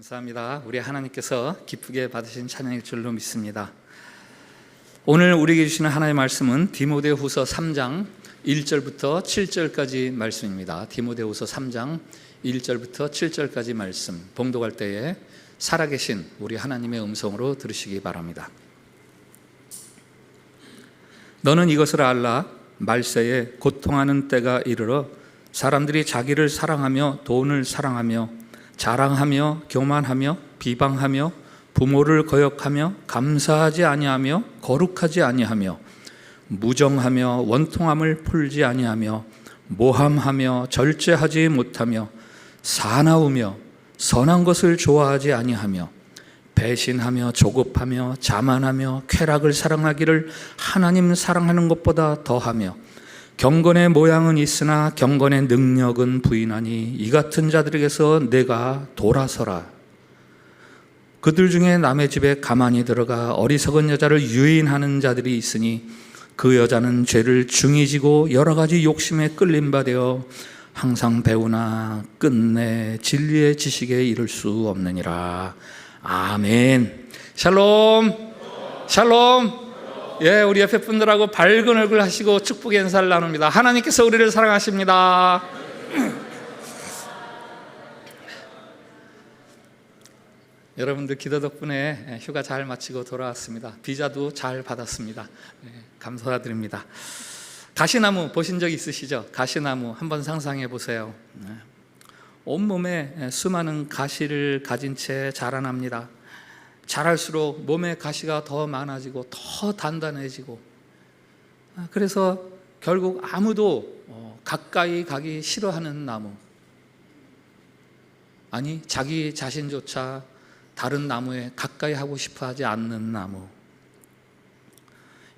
감사합니다. 우리 하나님께서 기쁘게 받으신 찬양일 줄로 믿습니다. 오늘 우리에게 주시는 하나님의 말씀은 디모데후서 3장 1절부터 7절까지 말씀입니다. 디모데후서 3장 1절부터 7절까지 말씀, 봉독할 때에 살아계신 우리 하나님의 음성으로 들으시기 바랍니다. 너는 이것을 알라. 말세에 고통하는 때가 이르러 사람들이 자기를 사랑하며 돈을 사랑하며 자랑하며 교만하며 비방하며 부모를 거역하며 감사하지 아니하며 거룩하지 아니하며 무정하며 원통함을 풀지 아니하며 모함하며 절제하지 못하며 사나우며 선한 것을 좋아하지 아니하며 배신하며 조급하며 자만하며 쾌락을 사랑하기를 하나님 사랑하는 것보다 더하며 경건의 모양은 있으나 경건의 능력은 부인하니 이 같은 자들에게서 내가 돌아서라. 그들 중에 남의 집에 가만히 들어가 어리석은 여자를 유인하는 자들이 있으니 그 여자는 죄를 중히 지고 여러 가지 욕심에 끌린 바 되어 항상 배우나 끝내 진리의 지식에 이를 수 없느니라. 아멘. 샬롬. 샬롬. 예, 우리 옆에 분들하고 밝은 얼굴 하시고 축복의 인사를 나눕니다. 하나님께서 우리를 사랑하십니다. 여러분들 기도 덕분에 휴가 잘 마치고 돌아왔습니다. 비자도 잘 받았습니다. 감사드립니다. 가시나무 보신 적 있으시죠? 가시나무 한번 상상해 보세요. 온몸에 수많은 가시를 가진 채 자라납니다. 자랄수록 몸에 가시가 더 많아지고 더 단단해지고, 그래서 결국 아무도 가까이 가기 싫어하는 나무, 아니 자기 자신조차 다른 나무에 가까이 하고 싶어 하지 않는 나무.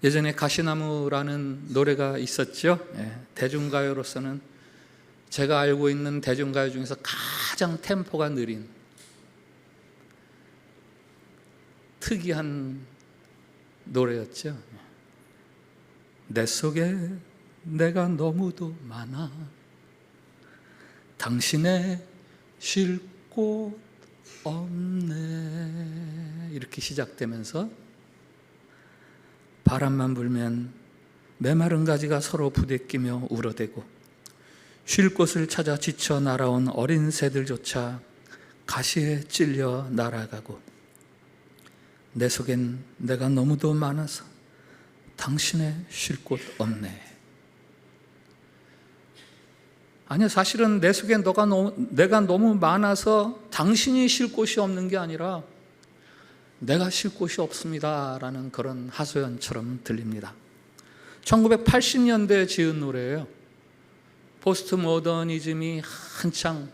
예전에 가시나무라는 노래가 있었죠. 대중가요로서는 제가 알고 있는 대중가요 중에서 가장 템포가 느린 특이한 노래였죠. 내 속에 내가 너무도 많아 당신의 쉴 곳 없네, 이렇게 시작되면서 바람만 불면 메마른 가지가 서로 부대끼며 울어대고 쉴 곳을 찾아 지쳐 날아온 어린 새들조차 가시에 찔려 날아가고 내 속엔 내가 너무도 많아서 당신의 쉴 곳 없네. 아니요, 사실은 내 속엔 내가 너무 많아서 당신이 쉴 곳이 없는 게 아니라 내가 쉴 곳이 없습니다 라는 그런 하소연처럼 들립니다. 1980년대에 지은 노래예요. 포스트 모더니즘이 한창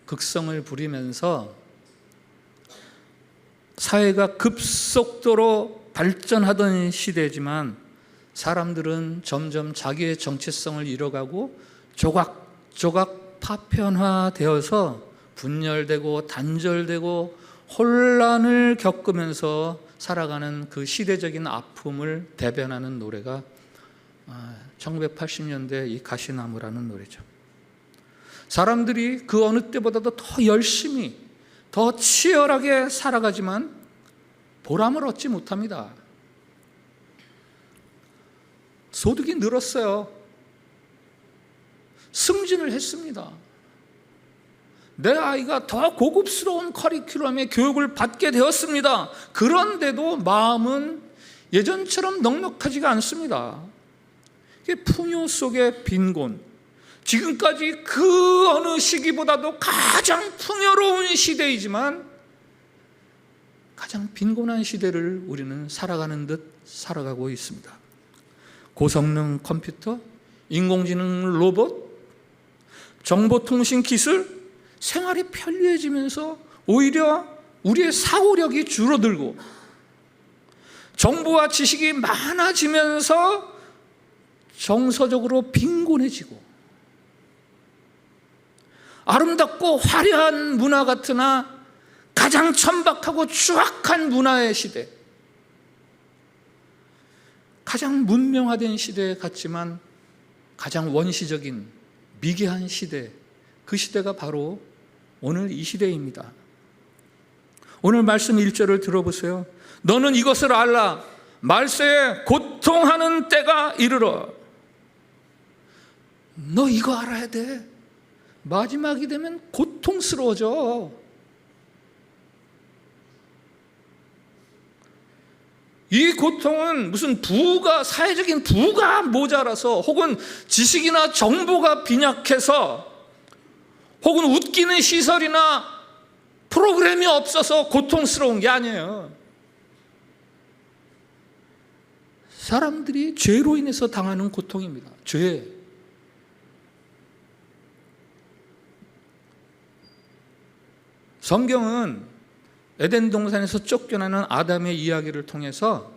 극성을 부리면서 사회가 급속도로 발전하던 시대지만 사람들은 점점 자기의 정체성을 잃어가고 조각조각 파편화되어서 분열되고 단절되고 혼란을 겪으면서 살아가는 그 시대적인 아픔을 대변하는 노래가 1980년대 이 가시나무라는 노래죠. 사람들이 그 어느 때보다도 더 열심히 더 치열하게 살아가지만 보람을 얻지 못합니다. 소득이 늘었어요. 승진을 했습니다. 내 아이가 더 고급스러운 커리큘럼의 교육을 받게 되었습니다. 그런데도 마음은 예전처럼 넉넉하지가 않습니다. 이게 풍요 속의 빈곤, 지금까지 그 어느 시기보다도 가장 풍요로운 시대이지만 가장 빈곤한 시대를 우리는 살아가는 듯 살아가고 있습니다. 고성능 컴퓨터, 인공지능 로봇, 정보통신 기술, 생활이 편리해지면서 오히려 우리의 사고력이 줄어들고 정보와 지식이 많아지면서 정서적으로 빈곤해지고 아름답고 화려한 문화 같으나 가장 천박하고 추악한 문화의 시대, 가장 문명화된 시대 같지만 가장 원시적인 미개한 시대, 그 시대가 바로 오늘 이 시대입니다. 오늘 말씀 1절을 들어보세요. 너는 이것을 알라. 말세에 고통하는 때가 이르러. 너 이거 알아야 돼. 마지막이 되면 고통스러워져. 이 고통은 무슨 사회적인 부가 모자라서, 혹은 지식이나 정보가 빈약해서, 혹은 웃기는 시설이나 프로그램이 없어서 고통스러운 게 아니에요. 사람들이 죄로 인해서 당하는 고통입니다. 죄. 성경은 에덴 동산에서 쫓겨나는 아담의 이야기를 통해서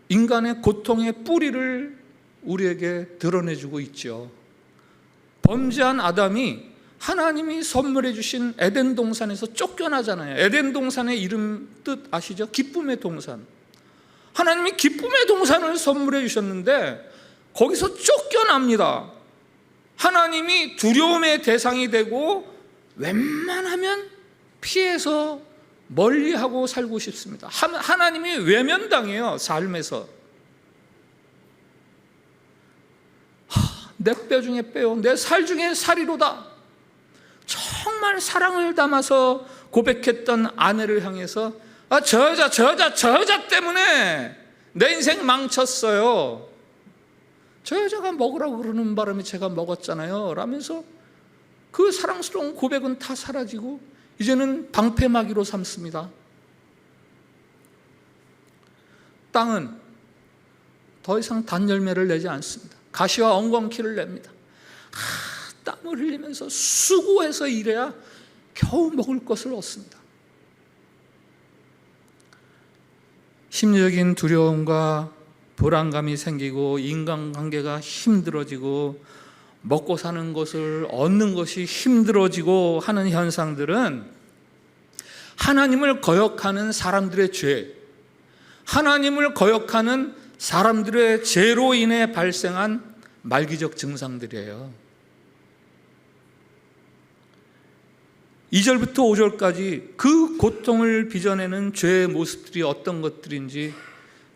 인간의 고통의 뿌리를 우리에게 드러내주고 있죠. 범죄한 아담이 하나님이 선물해 주신 에덴 동산에서 쫓겨나잖아요. 에덴 동산의 이름 뜻 아시죠? 기쁨의 동산. 하나님이 기쁨의 동산을 선물해 주셨는데 거기서 쫓겨납니다. 하나님이 두려움의 대상이 되고 웬만하면 피해서 멀리하고 살고 싶습니다. 하나님이 외면당해요. 삶에서. 내 뼈 중에 뼈요, 내 살 중에 살이로다. 정말 사랑을 담아서 고백했던 아내를 향해서 저 여자 때문에 내 인생 망쳤어요. 저 여자가 먹으라고 그러는 바람에 제가 먹었잖아요 라면서 그 사랑스러운 고백은 다 사라지고 이제는 방패막이로 삼습니다. 땅은 더 이상 단열매를 내지 않습니다. 가시와 엉겅퀴를 냅니다. 땀을 흘리면서 수고해서 일해야 겨우 먹을 것을 얻습니다. 심리적인 두려움과 불안감이 생기고 인간관계가 힘들어지고 먹고 사는 것을 얻는 것이 힘들어지고 하는 현상들은 하나님을 거역하는 사람들의 죄, 하나님을 거역하는 사람들의 죄로 인해 발생한 말기적 증상들이에요. 2절부터 5절까지 그 고통을 빚어내는 죄의 모습들이 어떤 것들인지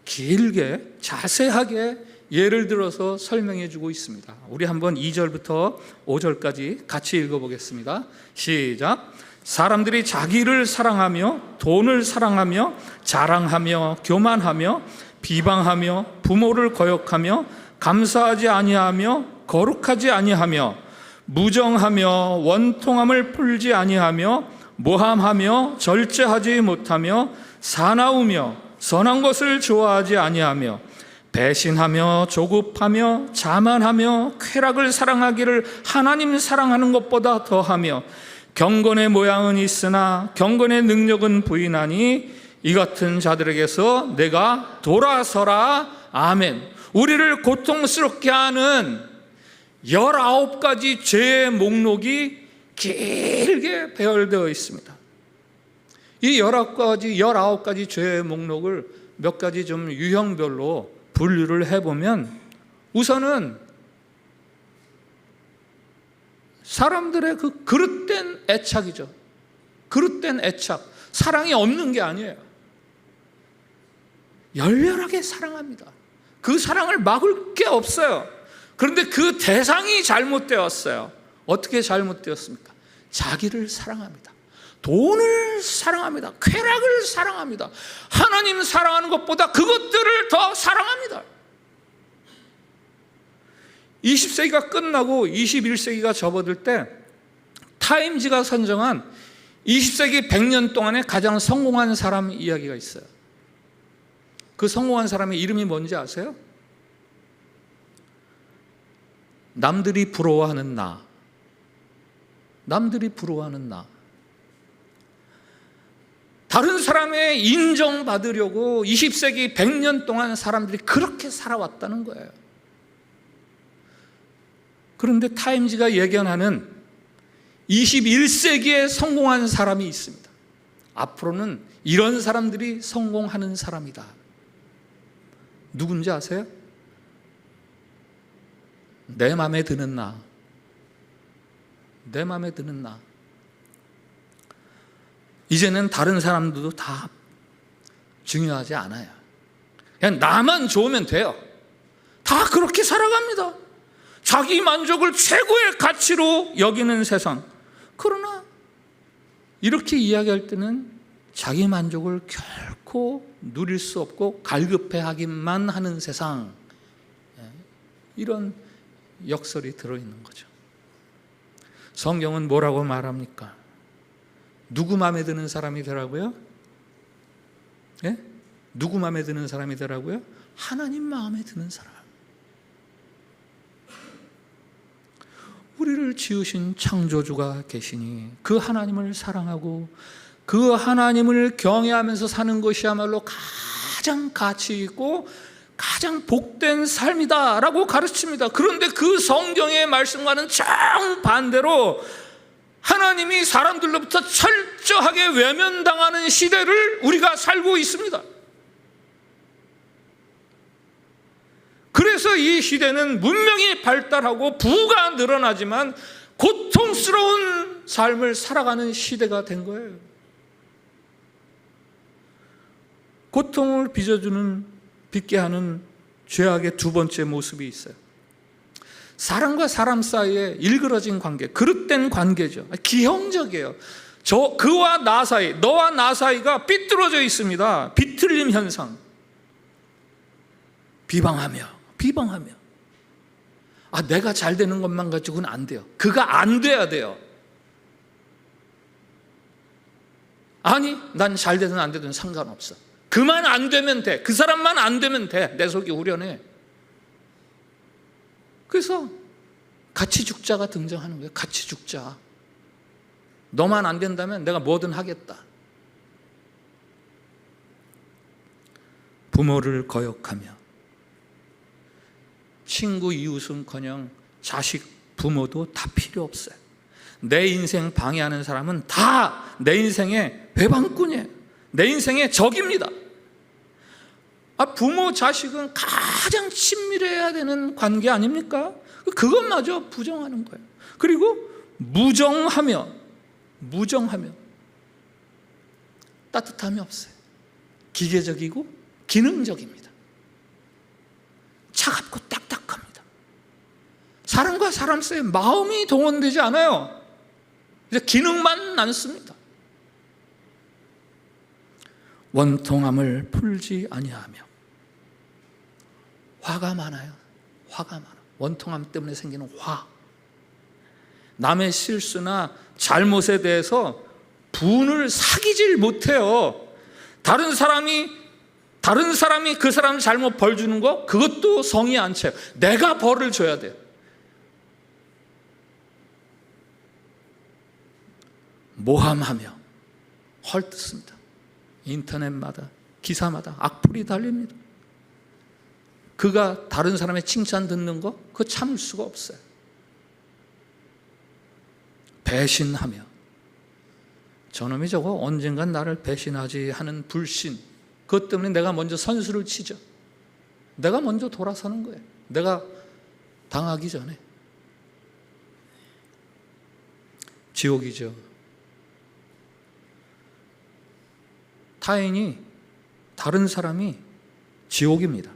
길게 자세하게 예를 들어서 설명해 주고 있습니다. 우리 한번 2절부터 5절까지 같이 읽어보겠습니다. 시작. 사람들이 자기를 사랑하며 돈을 사랑하며 자랑하며 교만하며 비방하며 부모를 거역하며 감사하지 아니하며 거룩하지 아니하며 무정하며 원통함을 풀지 아니하며 모함하며 절제하지 못하며 사나우며 선한 것을 좋아하지 아니하며 배신하며 조급하며 자만하며 쾌락을 사랑하기를 하나님 사랑하는 것보다 더하며 경건의 모양은 있으나 경건의 능력은 부인하니 이 같은 자들에게서 내가 돌아서라. 아멘. 우리를 고통스럽게 하는 19가지 죄의 목록이 길게 배열되어 있습니다. 이 19가지 죄의 목록을 몇 가지 좀 유형별로 분류를 해보면, 우선은 사람들의 그 그릇된 애착이죠. 그릇된 애착. 사랑이 없는 게 아니에요. 열렬하게 사랑합니다. 그 사랑을 막을 게 없어요. 그런데 그 대상이 잘못되었어요. 어떻게 잘못되었습니까? 자기를 사랑합니다. 돈을 사랑합니다. 쾌락을 사랑합니다. 하나님 사랑하는 것보다 그것들을 더 사랑합니다. 20세기가 끝나고 21세기가 접어들 때 타임지가 선정한 20세기 100년 동안에 가장 성공한 사람 이야기가 있어요. 그 성공한 사람의 이름이 뭔지 아세요? 남들이 부러워하는 나. 남들이 부러워하는 나. 다른 사람의 인정받으려고 20세기 100년 동안 사람들이 그렇게 살아왔다는 거예요. 그런데 타임지가 예견하는 21세기에 성공한 사람이 있습니다. 앞으로는 이런 사람들이 성공하는 사람이다. 누군지 아세요? 내 마음에 드는 나. 내 마음에 드는 나. 이제는 다른 사람들도 다 중요하지 않아요. 그냥 나만 좋으면 돼요. 다 그렇게 살아갑니다. 자기 만족을 최고의 가치로 여기는 세상. 그러나 이렇게 이야기할 때는 자기 만족을 결코 누릴 수 없고 갈급해하기만 하는 세상, 이런 역설이 들어있는 거죠. 성경은 뭐라고 말합니까? 누구 마음에 드는 사람이 되라고요? 예? 누구 마음에 드는 사람이 되라고요? 하나님 마음에 드는 사람. 우리를 지으신 창조주가 계시니 그 하나님을 사랑하고 그 하나님을 경외하면서 사는 것이야말로 가장 가치 있고 가장 복된 삶이다라고 가르칩니다. 그런데 그 성경의 말씀과는 정반대로 하나님이 사람들로부터 철저하게 외면당하는 시대를 우리가 살고 있습니다. 그래서 이 시대는 문명이 발달하고 부가 늘어나지만 고통스러운 삶을 살아가는 시대가 된 거예요. 고통을 빚게 하는 죄악의 두 번째 모습이 있어요. 사람과 사람 사이에 일그러진 관계, 그릇된 관계죠. 기형적이에요. 그와 나 사이, 너와 나 사이가 삐뚤어져 있습니다. 비틀림 현상. 비방하며 내가 잘 되는 것만 가지고는 안 돼요. 그가 안 돼야 돼요. 아니, 난 잘 되든 안 되든 상관없어. 그만 안 되면 돼. 그 사람만 안 되면 돼. 내 속이 후련해. 그래서 같이 죽자가 등장하는 거예요. 같이 죽자. 너만 안 된다면 내가 뭐든 하겠다. 부모를 거역하며 친구 이웃은커녕 자식 부모도 다 필요 없어요. 내 인생 방해하는 사람은 다 내 인생의 배반꾼이에요. 내 인생의 적입니다. 부모 자식은 가장 친밀해야 되는 관계 아닙니까? 그것마저 부정하는 거예요. 그리고 무정하며 따뜻함이 없어요. 기계적이고 기능적입니다. 차갑고 딱딱합니다. 사람과 사람 사이에 마음이 동원되지 않아요. 이제 기능만 남습니다. 원통함을 풀지 아니하며 화가 많아요. 원통함 때문에 생기는 화. 남의 실수나 잘못에 대해서 분을 사귀질 못해요. 다른 사람이 그 사람 잘못 벌 주는 거, 그것도 성이 안 차요. 내가 벌을 줘야 돼요. 모함하며 헐뜯습니다. 인터넷마다 기사마다 악플이 달립니다. 그가 다른 사람의 칭찬 듣는 거 그거 참을 수가 없어요. 배신하며 저놈이 저거 언젠간 나를 배신하지 하는 불신, 그것 때문에 내가 먼저 선수를 치죠. 내가 먼저 돌아서는 거예요. 내가 당하기 전에. 지옥이죠. 타인이, 다른 사람이 지옥입니다.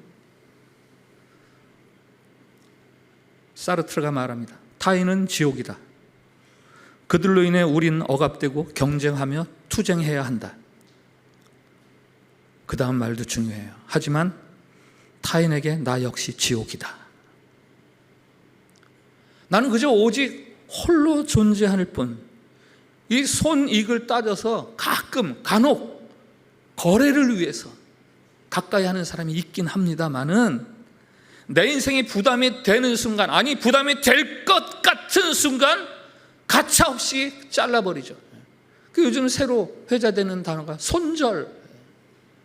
사르트르가 말합니다. 타인은 지옥이다. 그들로 인해 우린 억압되고 경쟁하며 투쟁해야 한다. 그 다음 말도 중요해요. 하지만 타인에게 나 역시 지옥이다. 나는 그저 오직 홀로 존재할 뿐, 이 손익을 따져서 간혹 거래를 위해서 가까이 하는 사람이 있긴 합니다만은 내 인생이 부담이 되는 순간, 아니 부담이 될 것 같은 순간 가차없이 잘라버리죠. 요즘 새로 회자되는 단어가 손절.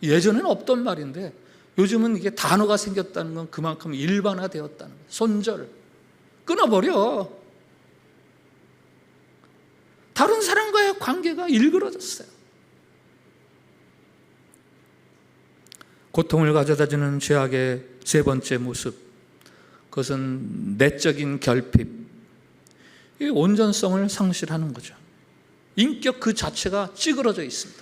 예전에는 없던 말인데 요즘은 이게 단어가 생겼다는 건 그만큼 일반화되었다는 거예요. 손절. 끊어버려. 다른 사람과의 관계가 일그러졌어요. 고통을 가져다주는 죄악의 세 번째 모습, 그것은 내적인 결핍, 이 온전성을 상실하는 거죠. 인격 그 자체가 찌그러져 있습니다.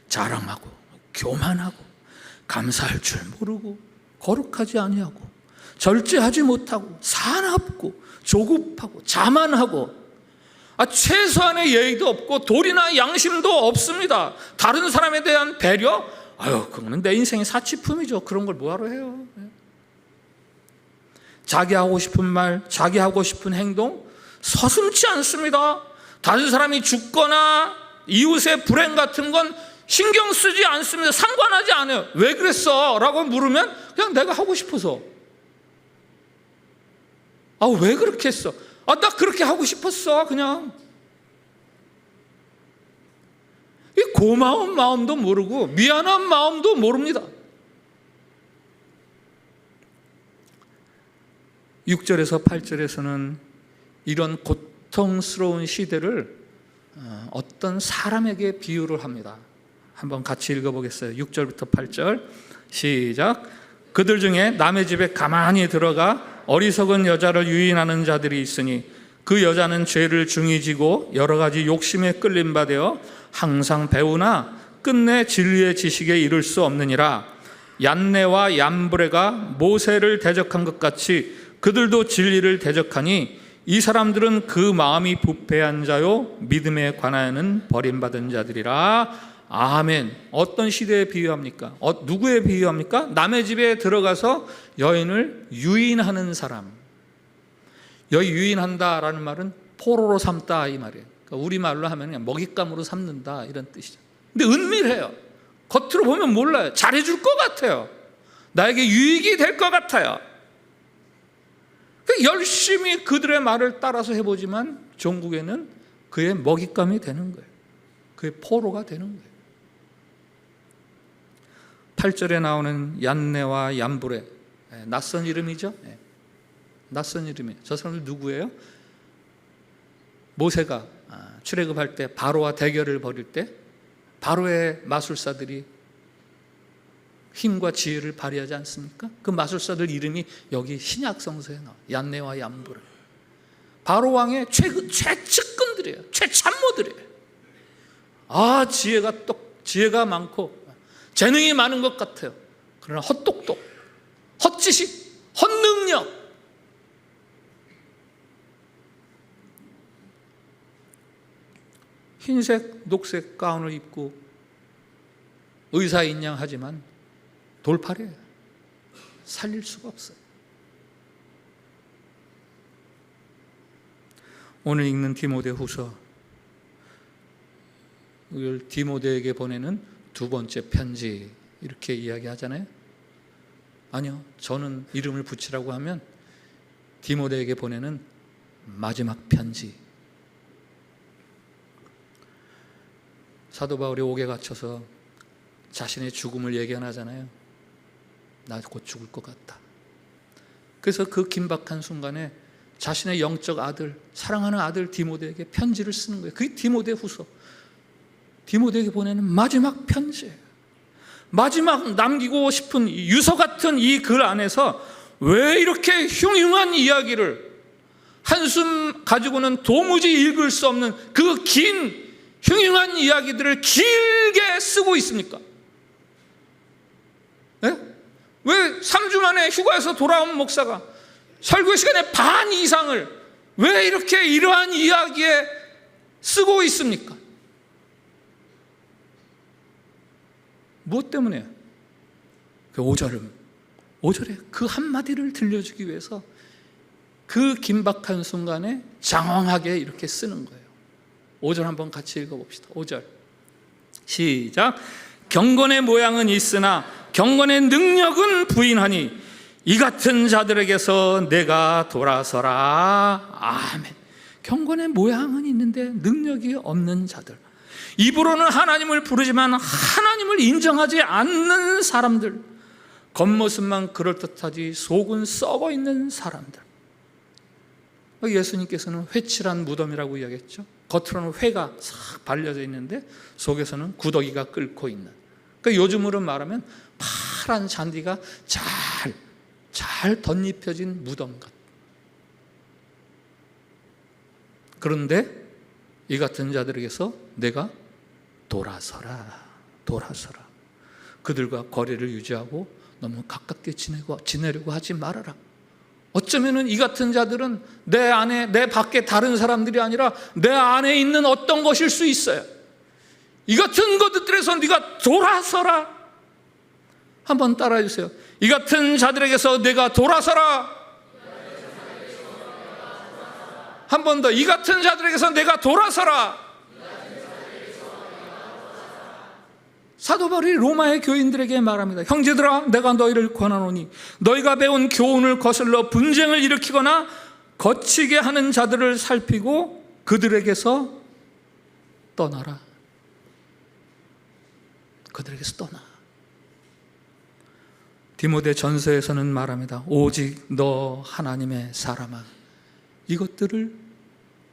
자랑하고 교만하고 감사할 줄 모르고 거룩하지 아니하고 절제하지 못하고 사납고 조급하고 자만하고 최소한의 예의도 없고 도리나 양심도 없습니다. 다른 사람에 대한 배려? 그거는 내 인생의 사치품이죠. 그런 걸 뭐하러 해요. 자기 하고 싶은 말, 자기 하고 싶은 행동 서슴지 않습니다. 다른 사람이 죽거나 이웃의 불행 같은 건 신경 쓰지 않습니다. 상관하지 않아요. 왜 그랬어? 라고 물으면 그냥 내가 하고 싶어서. 왜 그렇게 했어? 나 그렇게 하고 싶었어. 그냥. 이 고마운 마음도 모르고 미안한 마음도 모릅니다. 6절에서 8절에서는 이런 고통스러운 시대를 어떤 사람에게 비유를 합니다. 한번 같이 읽어보겠어요. 6절부터 8절 시작. 그들 중에 남의 집에 가만히 들어가 어리석은 여자를 유인하는 자들이 있으니 그 여자는 죄를 중히 지고 여러 가지 욕심에 끌림 받아 항상 배우나 끝내 진리의 지식에 이를 수 없느니라. 얀네와 얀브레가 모세를 대적한 것 같이 그들도 진리를 대적하니 이 사람들은 그 마음이 부패한 자요 믿음에 관하여는 버림받은 자들이라. 아멘. 어떤 시대에 비유합니까? 누구에 비유합니까? 남의 집에 들어가서 여인을 유인하는 사람. 여기 유인한다라는 말은 포로로 삼다 이 말이에요. 그러니까 우리말로 하면 그냥 먹잇감으로 삼는다 이런 뜻이죠. 근데 은밀해요. 겉으로 보면 몰라요. 잘해줄 것 같아요. 나에게 유익이 될 것 같아요. 열심히 그들의 말을 따라서 해보지만 종국에는 그의 먹잇감이 되는 거예요. 그의 포로가 되는 거예요. 8절에 나오는 얀네와 얀브레, 낯선 이름이죠. 낯선 이름이에요. 저 사람들 누구예요? 모세가 출애굽할 때 바로와 대결을 벌일 때 바로의 마술사들이 힘과 지혜를 발휘하지 않습니까? 그 마술사들 이름이 여기 신약 성서에 나와요. 얀네와 얀브레. 바로 왕의 최측근들이에요. 최참모들이에요. 지혜가 많고 재능이 많은 것 같아요. 그러나 헛똑똑, 헛지식, 헛능력. 흰색, 녹색 가운을 입고 의사인 양 하지만 돌팔이에요. 살릴 수가 없어요. 오늘 읽는 디모데후서, 이걸 디모데에게 보내는 두 번째 편지 이렇게 이야기하잖아요. 아니요, 저는 이름을 붙이라고 하면 디모데에게 보내는 마지막 편지. 사도 바울이 옥에 갇혀서 자신의 죽음을 예견하잖아요. 나 곧 죽을 것 같다. 그래서 그 긴박한 순간에 자신의 영적 아들, 사랑하는 아들 디모데에게 편지를 쓰는 거예요. 그게 디모데후서. 디모데에게 보내는 마지막 편지예요. 마지막 남기고 싶은 유서 같은 이 글 안에서 왜 이렇게 흉흉한 이야기를, 한숨 가지고는 도무지 읽을 수 없는 그 긴 흉흉한 이야기들을 길게 쓰고 있습니까? 네? 왜 3주 만에 휴가에서 돌아온 목사가 설교 시간의 반 이상을 왜 이렇게 이러한 이야기에 쓰고 있습니까? 무엇 때문에? 그 5절에 그 한마디를 들려주기 위해서 그 긴박한 순간에 장황하게 이렇게 쓰는 거예요. 5절 한번 같이 읽어봅시다. 5절 시작. 경건의 모양은 있으나 경건의 능력은 부인하니 이 같은 자들에게서 내가 돌아서라. 아멘. 경건의 모양은 있는데 능력이 없는 자들, 입으로는 하나님을 부르지만 하나님을 인정하지 않는 사람들, 겉모습만 그럴듯하지 속은 썩어 있는 사람들. 예수님께서는 회칠한 무덤이라고 이야기했죠. 겉으로는 회가 싹 발려져 있는데 속에서는 구더기가 끓고 있는, 그러니까 요즘으로 말하면 파란 잔디가 잘 덧입혀진 무덤 같. 그런데 이 같은 자들에게서 내가 돌아서라. 그들과 거리를 유지하고 너무 가깝게 지내려고 하지 말아라. 어쩌면은 이 같은 자들은 내 안에, 내 밖에 다른 사람들이 아니라 내 안에 있는 어떤 것일 수 있어요. 이 같은 것들에서 네가 돌아서라. 한번 따라해 주세요. 이 같은 자들에게서 내가 돌아서라. 한 번 더. 이 같은 자들에게서 내가 돌아서라. 사도 바울이 로마의 교인들에게 말합니다. 형제들아, 내가 너희를 권하노니 너희가 배운 교훈을 거슬러 분쟁을 일으키거나 거치게 하는 자들을 살피고 그들에게서 떠나라. 그들에게서 떠나. 디모데 전서에서는 말합니다. 오직 너 하나님의 사람아, 이것들을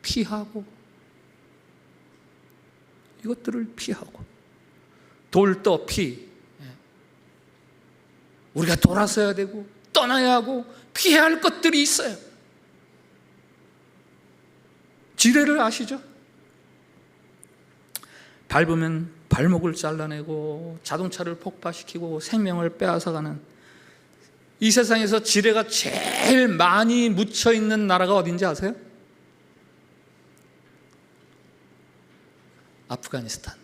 피하고 돌떠피, 우리가 돌아서야 되고 떠나야 하고 피해야 할 것들이 있어요. 지뢰를 아시죠? 밟으면 발목을 잘라내고 자동차를 폭파시키고 생명을 빼앗아가는, 이 세상에서 지뢰가 제일 많이 묻혀있는 나라가 어딘지 아세요? 아프가니스탄.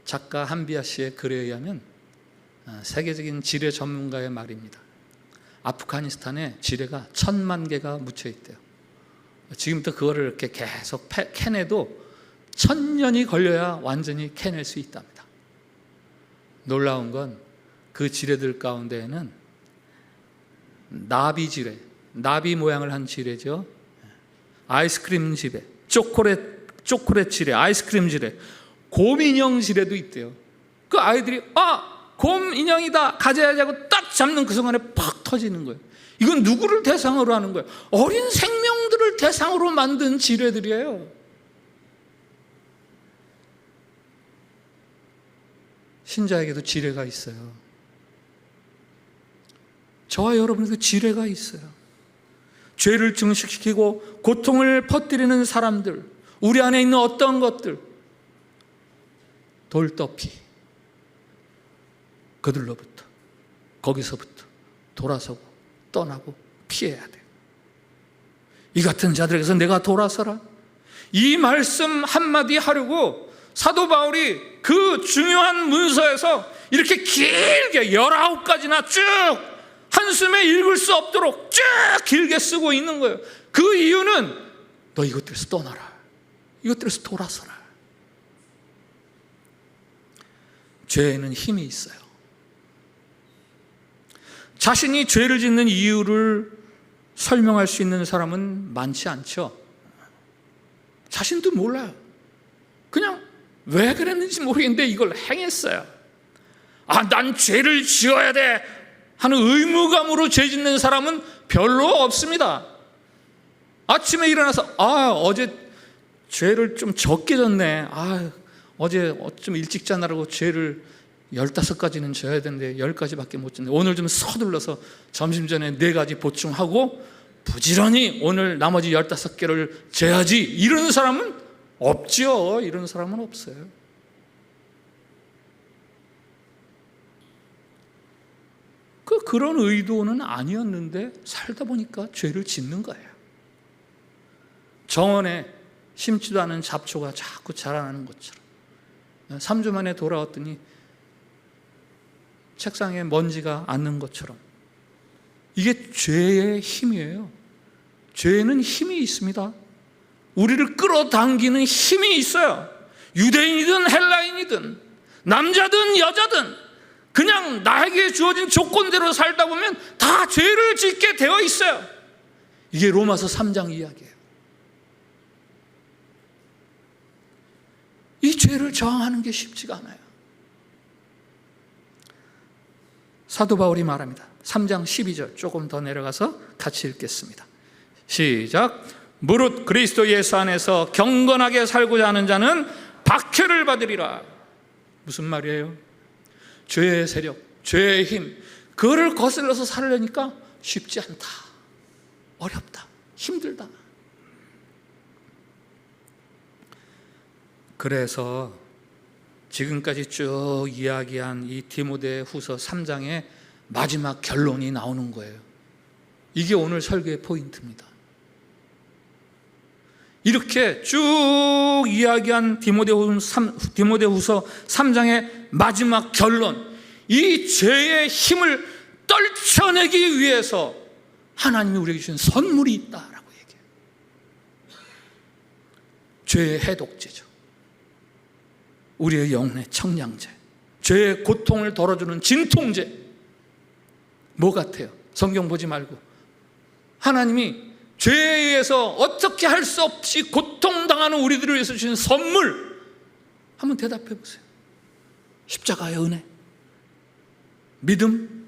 작가 한비아 씨의 글에 의하면, 세계적인 지뢰 전문가의 말입니다. 아프가니스탄에 지뢰가 1000만 개가 묻혀 있대요. 지금부터 그거를 이렇게 계속 캐내도 1000년이 걸려야 완전히 캐낼 수 있답니다. 놀라운 건 그 지뢰들 가운데에는 나비 지뢰, 나비 모양을 한 지뢰죠. 아이스크림 지뢰, 초콜릿 지뢰, 아이스크림 지뢰, 곰 인형 지뢰도 있대요. 그 아이들이 곰 인형이다 가져야지 하고 딱 잡는 그 순간에 팍 터지는 거예요. 이건 누구를 대상으로 하는 거예요? 어린 생명들을 대상으로 만든 지뢰들이에요. 신자에게도 지뢰가 있어요. 저와 여러분에게도 지뢰가 있어요. 죄를 증식시키고 고통을 퍼뜨리는 사람들, 우리 안에 있는 어떤 것들, 돌더피, 그들로부터, 거기서부터 돌아서고 떠나고 피해야 돼요. 이 같은 자들에게서 내가 돌아서라. 이 말씀 한마디 하려고 사도 바울이 그 중요한 문서에서 이렇게 길게 19가지나 쭉 한숨에 읽을 수 없도록 쭉 길게 쓰고 있는 거예요. 그 이유는 너 이것들에서 떠나라. 이것들에서 돌아서라. 죄에는 힘이 있어요. 자신이 죄를 짓는 이유를 설명할 수 있는 사람은 많지 않죠. 자신도 몰라요. 그냥 왜 그랬는지 모르겠는데 이걸 행했어요. 난 죄를 지어야 돼 하는 의무감으로 죄 짓는 사람은 별로 없습니다. 아침에 일어나서 어제 죄를 좀 적게 졌네. 어제 좀 일찍 자느라고 죄를 15가지는 져야 되는데 10가지밖에 못 졌네. 오늘 좀 서둘러서 점심 전에 4가지 보충하고 부지런히 오늘 나머지 15개를 져야지. 이런 사람은 없죠. 이런 사람은 없어요. 그런 의도는 아니었는데 살다 보니까 죄를 짓는 거예요. 정원에 심지도 않은 잡초가 자꾸 자라나는 것처럼 3주 만에 돌아왔더니 책상에 먼지가 앉는 것처럼, 이게 죄의 힘이에요. 죄에는 힘이 있습니다. 우리를 끌어당기는 힘이 있어요. 유대인이든 헬라인이든 남자든 여자든 그냥 나에게 주어진 조건대로 살다 보면 다 죄를 짓게 되어 있어요. 이게 로마서 3장 이야기예요. 이 죄를 저항하는 게 쉽지가 않아요. 사도 바울이 말합니다. 3장 12절 조금 더 내려가서 같이 읽겠습니다. 시작. 무릇 그리스도 예수 안에서 경건하게 살고자 하는 자는 박해를 받으리라. 무슨 말이에요? 죄의 세력, 죄의 힘, 그거를 거슬러서 살려니까 쉽지 않다, 어렵다, 힘들다. 그래서 지금까지 쭉 이야기한 이 디모데후서 3장의 마지막 결론이 나오는 거예요. 이게 오늘 설교의 포인트입니다. 이렇게 쭉 이야기한 디모데후서 3장의 마지막 결론, 이 죄의 힘을 떨쳐내기 위해서 하나님이 우리에게 주신 선물이 있다라고 얘기해요. 죄의 해독제죠. 우리의 영혼의 청량제, 죄의 고통을 덜어주는 진통제. 뭐 같아요? 성경 보지 말고 하나님이 죄에 의해서 어떻게 할 수 없이 고통당하는 우리들을 위해서 주신 선물, 한번 대답해 보세요. 십자가의 은혜, 믿음,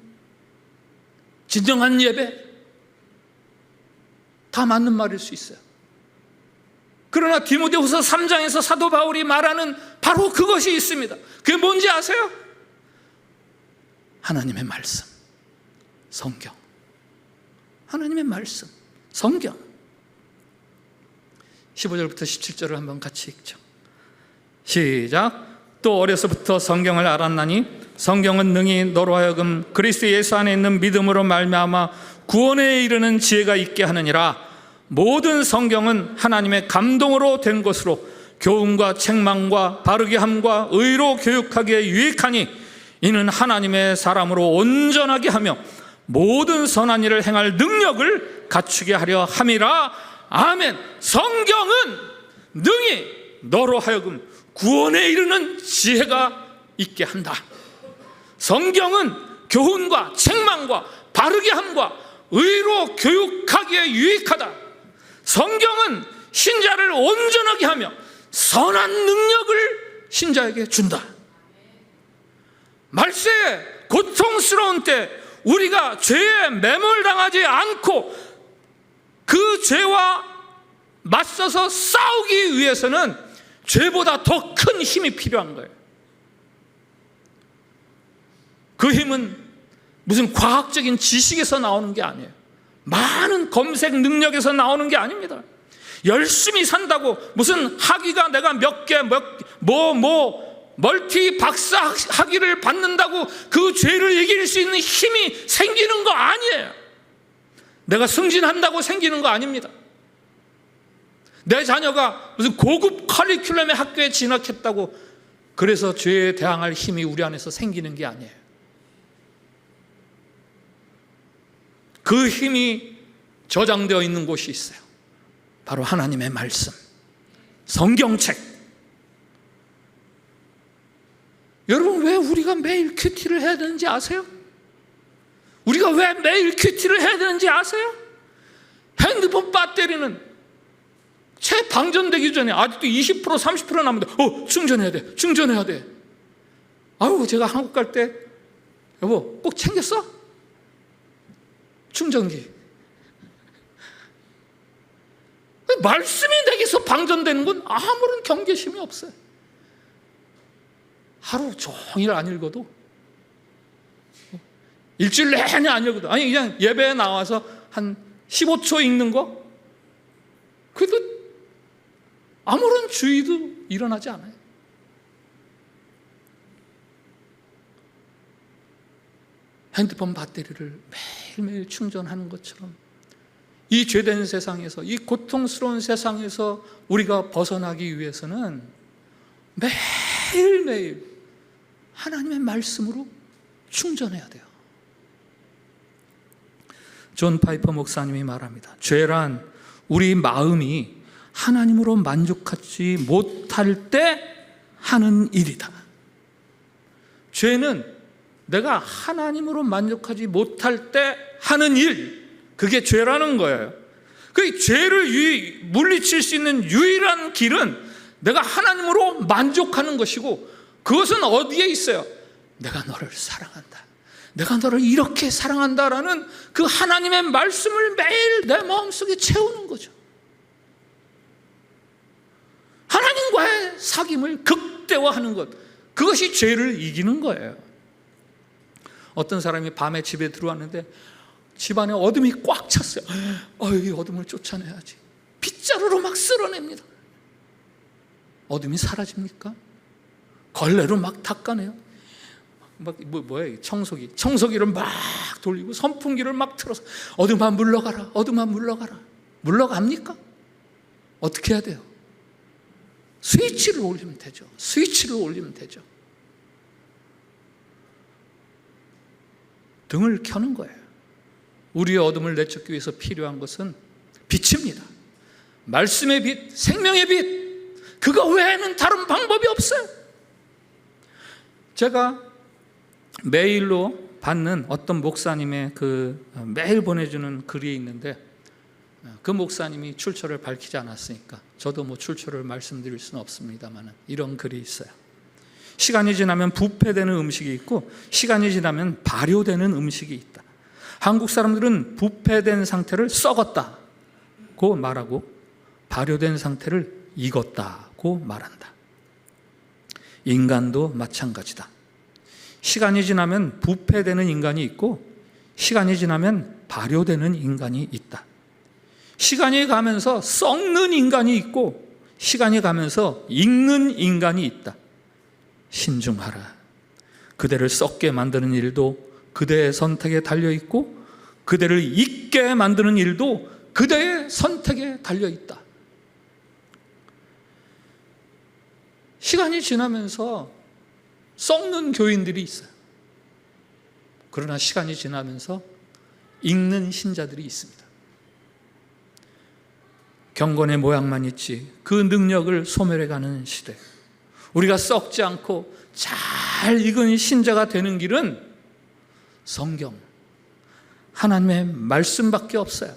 진정한 예배, 다 맞는 말일 수 있어요. 그러나 디모데후서 3장에서 사도 바울이 말하는 바로 그것이 있습니다. 그게 뭔지 아세요? 하나님의 말씀, 성경. 하나님의 말씀, 성경. 15절부터 17절을 한번 같이 읽죠. 시작. 또 어려서부터 성경을 알았나니 성경은 능히 너로 하여금 그리스도 예수 안에 있는 믿음으로 말미암아 구원에 이르는 지혜가 있게 하느니라. 모든 성경은 하나님의 감동으로 된 것으로 교훈과 책망과 바르게 함과 의로 교육하기에 유익하니 이는 하나님의 사람으로 온전하게 하며 모든 선한 일을 행할 능력을 갖추게 하려 함이라. 아멘. 성경은 능히 너로 하여금 구원에 이르는 지혜가 있게 한다. 성경은 교훈과 책망과 바르게 함과 의로 교육하기에 유익하다. 성경은 신자를 온전하게 하며 선한 능력을 신자에게 준다. 말세에 고통스러운 때 우리가 죄에 매몰당하지 않고 그 죄와 맞서서 싸우기 위해서는 죄보다 더 큰 힘이 필요한 거예요. 그 힘은 무슨 과학적인 지식에서 나오는 게 아니에요. 많은 검색 능력에서 나오는 게 아닙니다. 열심히 산다고 무슨 학위가 내가 몇 개, 멀티 박사 학위를 받는다고 그 죄를 이길 수 있는 힘이 생기는 거 아니에요. 내가 승진한다고 생기는 거 아닙니다. 내 자녀가 무슨 고급 커리큘럼의 학교에 진학했다고 그래서 죄에 대항할 힘이 우리 안에서 생기는 게 아니에요. 그 힘이 저장되어 있는 곳이 있어요. 바로 하나님의 말씀, 성경책. 여러분, 왜 우리가 매일 큐티를 해야 되는지 아세요? 우리가 왜 매일 큐티를 해야 되는지 아세요? 핸드폰 배터리는 채 방전되기 전에 아직도 20% 30% 남는데 충전해야 돼. 아유, 제가 한국 갈 때 여보 꼭 챙겼어? 충전기. 말씀이 내게서 방전되는 건 아무런 경계심이 없어요. 하루 종일 안 읽어도, 일주일 내내 안 읽어도, 아니 그냥 예배에 나와서 한 15초 읽는 거, 그래도 아무런 주의도 일어나지 않아요. 핸드폰 배터리를 매일매일 충전하는 것처럼 이 죄된 세상에서, 이 고통스러운 세상에서 우리가 벗어나기 위해서는 매일매일 하나님의 말씀으로 충전해야 돼요. 존 파이퍼 목사님이 말합니다. 죄란 우리 마음이 하나님으로 만족하지 못할 때 하는 일이다. 죄는 내가 하나님으로 만족하지 못할 때 하는 일, 그게 죄라는 거예요. 그 죄를 물리칠 수 있는 유일한 길은 내가 하나님으로 만족하는 것이고, 그것은 어디에 있어요? 내가 너를 사랑한다, 내가 너를 이렇게 사랑한다라는 그 하나님의 말씀을 매일 내 마음속에 채우는 거죠. 하나님과의 사귐을 극대화하는 것, 그것이 죄를 이기는 거예요. 어떤 사람이 밤에 집에 들어왔는데 집안에 어둠이 꽉 찼어요. 이 어둠을 쫓아내야지. 빗자루로 막 쓸어냅니다. 어둠이 사라집니까? 걸레로 막 닦아내요. 뭐야, 청소기를 막 돌리고 선풍기를 막 틀어서 어둠아 물러가라, 어둠아 물러가라. 물러갑니까? 어떻게 해야 돼요? 스위치를 올리면 되죠. 스위치를 올리면 되죠. 등을 켜는 거예요. 우리의 어둠을 내쫓기 위해서 필요한 것은 빛입니다. 말씀의 빛, 생명의 빛, 그거 외에는 다른 방법이 없어요. 제가 메일로 받는 어떤 목사님의 매일 보내주는 글이 있는데, 그 목사님이 출처를 밝히지 않았으니까 저도 출처를 말씀드릴 수는 없습니다만 이런 글이 있어요. 시간이 지나면 부패되는 음식이 있고 시간이 지나면 발효되는 음식이 있다. 한국 사람들은 부패된 상태를 썩었다고 말하고 발효된 상태를 익었다고 말한다. 인간도 마찬가지다. 시간이 지나면 부패되는 인간이 있고 시간이 지나면 발효되는 인간이 있다. 시간이 가면서 썩는 인간이 있고 시간이 가면서 익는 인간이 있다. 신중하라. 그대를 썩게 만드는 일도 그대의 선택에 달려있고 그대를 익게 만드는 일도 그대의 선택에 달려있다. 시간이 지나면서 썩는 교인들이 있어요. 그러나 시간이 지나면서 익는 신자들이 있습니다. 경건의 모양만 있지 그 능력을 소멸해가는 시대, 우리가 썩지 않고 잘 익은 신자가 되는 길은 성경, 하나님의 말씀밖에 없어요.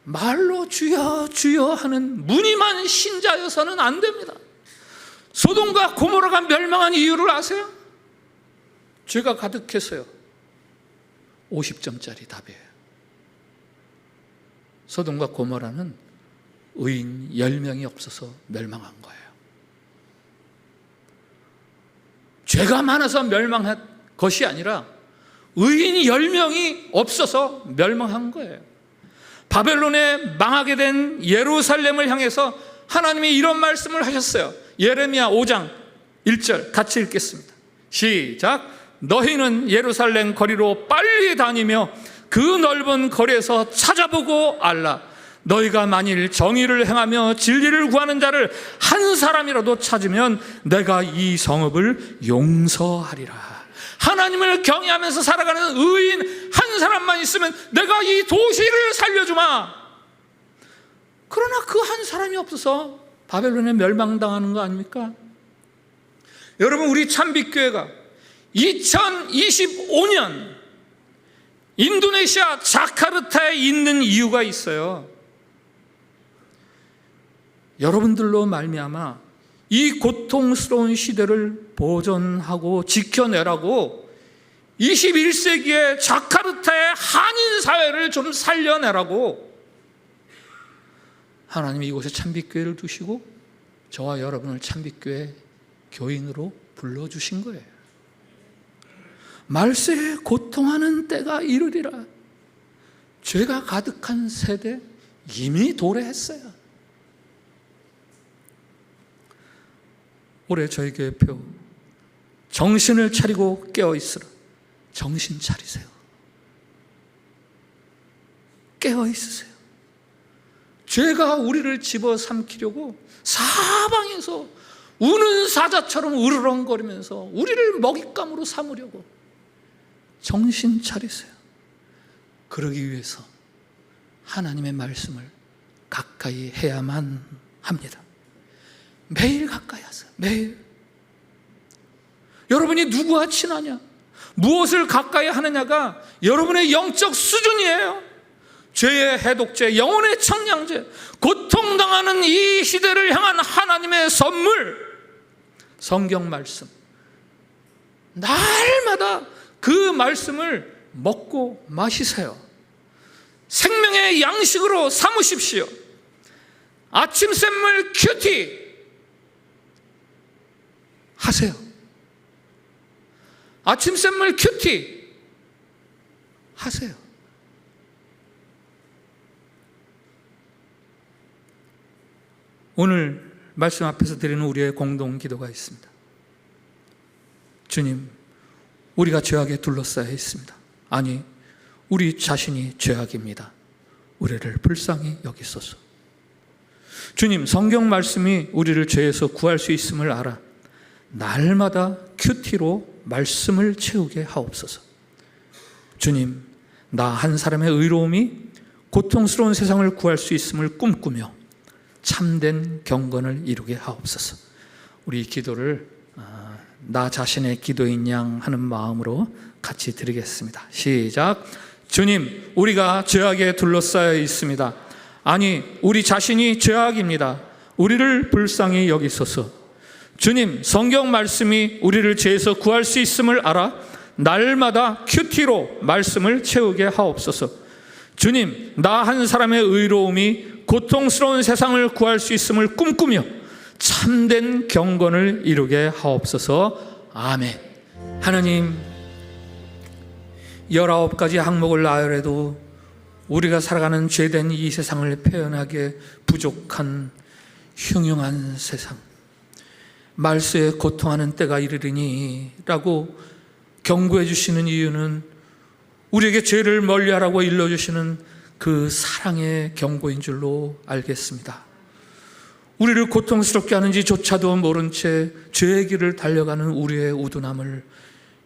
말로 주여 주여 하는 무늬만 신자여서는 안 됩니다. 소돔과 고모라가 멸망한 이유를 아세요? 죄가 가득해서요. 50점짜리 답이에요. 소돔과 고모라는 의인 10명이 없어서 멸망한 거예요. 죄가 많아서 멸망한 것이 아니라 의인 10명이 없어서 멸망한 거예요. 바벨론에 망하게 된 예루살렘을 향해서 하나님이 이런 말씀을 하셨어요. 예레미야 5장 1절 같이 읽겠습니다. 시작. 너희는 예루살렘 거리로 빨리 다니며 그 넓은 거리에서 찾아보고 알라. 너희가 만일 정의를 행하며 진리를 구하는 자를 한 사람이라도 찾으면 내가 이 성읍을 용서하리라. 하나님을 경외하면서 살아가는 의인 한 사람만 있으면 내가 이 도시를 살려주마. 그러나 그 한 사람이 없어서 바벨론에 멸망당하는 거 아닙니까? 여러분, 우리 참빛교회가 2025년 인도네시아 자카르타에 있는 이유가 있어요. 여러분들로 말미암아 이 고통스러운 시대를 보존하고 지켜내라고 21세기의 자카르타의 한인 사회를 좀 살려내라고 하나님이 이곳에 참빛교회를 두시고 저와 여러분을 참빛교회 교인으로 불러주신 거예요. 말세에 고통하는 때가 이르리라. 죄가 가득한 세대 이미 도래했어요. 올해 저희 교회표 정신을 차리고 깨어있으라. 정신 차리세요. 깨어있으세요. 죄가 우리를 집어삼키려고 사방에서 우는 사자처럼 으르렁거리면서 우리를 먹잇감으로 삼으려고. 정신 차리세요. 그러기 위해서 하나님의 말씀을 가까이 해야만 합니다. 매일 가까이 하세요. 매일. 여러분이 누구와 친하냐, 무엇을 가까이 하느냐가 여러분의 영적 수준이에요. 죄의 해독제, 영혼의 청량제, 고통당하는 이 시대를 향한 하나님의 선물, 성경 말씀. 날마다 그 말씀을 먹고 마시세요. 생명의 양식으로 삼으십시오. 아침 샘물 큐티 하세요. 아침 샘물 큐티 하세요. 오늘 말씀 앞에서 드리는 우리의 공동 기도가 있습니다. 주님, 우리가 죄악에 둘러싸여 있습니다. 아니, 우리 자신이 죄악입니다. 우리를 불쌍히 여기소서. 주님, 성경 말씀이 우리를 죄에서 구할 수 있음을 알아 날마다 큐티로 말씀을 채우게 하옵소서. 주님, 나 한 사람의 의로움이 고통스러운 세상을 구할 수 있음을 꿈꾸며 참된 경건을 이루게 하옵소서. 우리 이 기도를 나 자신의 기도인 양 하는 마음으로 같이 드리겠습니다. 시작. 주님, 우리가 죄악에 둘러싸여 있습니다. 아니, 우리 자신이 죄악입니다. 우리를 불쌍히 여기소서. 주님, 성경 말씀이 우리를 죄에서 구할 수 있음을 알아 날마다 큐티로 말씀을 채우게 하옵소서. 주님, 나 한 사람의 의로움이 고통스러운 세상을 구할 수 있음을 꿈꾸며 참된 경건을 이루게 하옵소서. 아멘. 하나님, 19가지 항목을 나열해도 우리가 살아가는 죄된 이 세상을 표현하기에 부족한 흉흉한 세상, 말세에 고통하는 때가 이르리니 라고 경고해 주시는 이유는 우리에게 죄를 멀리하라고 일러주시는 그 사랑의 경고인 줄로 알겠습니다. 우리를 고통스럽게 하는지조차도 모른 채 죄의 길을 달려가는 우리의 우둔함을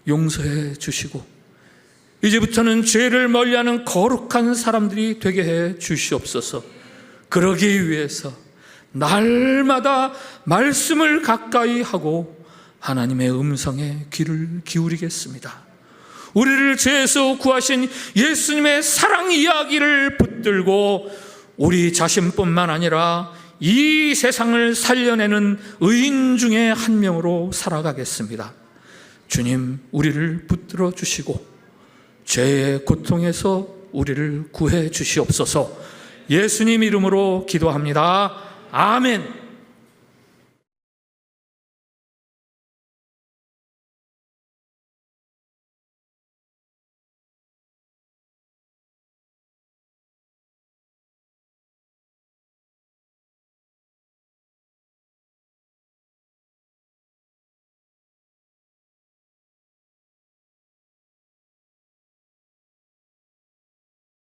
용서해 주시고 이제부터는 죄를 멀리하는 거룩한 사람들이 되게 해 주시옵소서. 그러기 위해서 날마다 말씀을 가까이 하고 하나님의 음성에 귀를 기울이겠습니다. 우리를 죄에서 구하신 예수님의 사랑 이야기를 붙들고 우리 자신뿐만 아니라 이 세상을 살려내는 의인 중에 한 명으로 살아가겠습니다. 주님, 우리를 붙들어 주시고 죄의 고통에서 우리를 구해 주시옵소서. 예수님 이름으로 기도합니다. 아멘.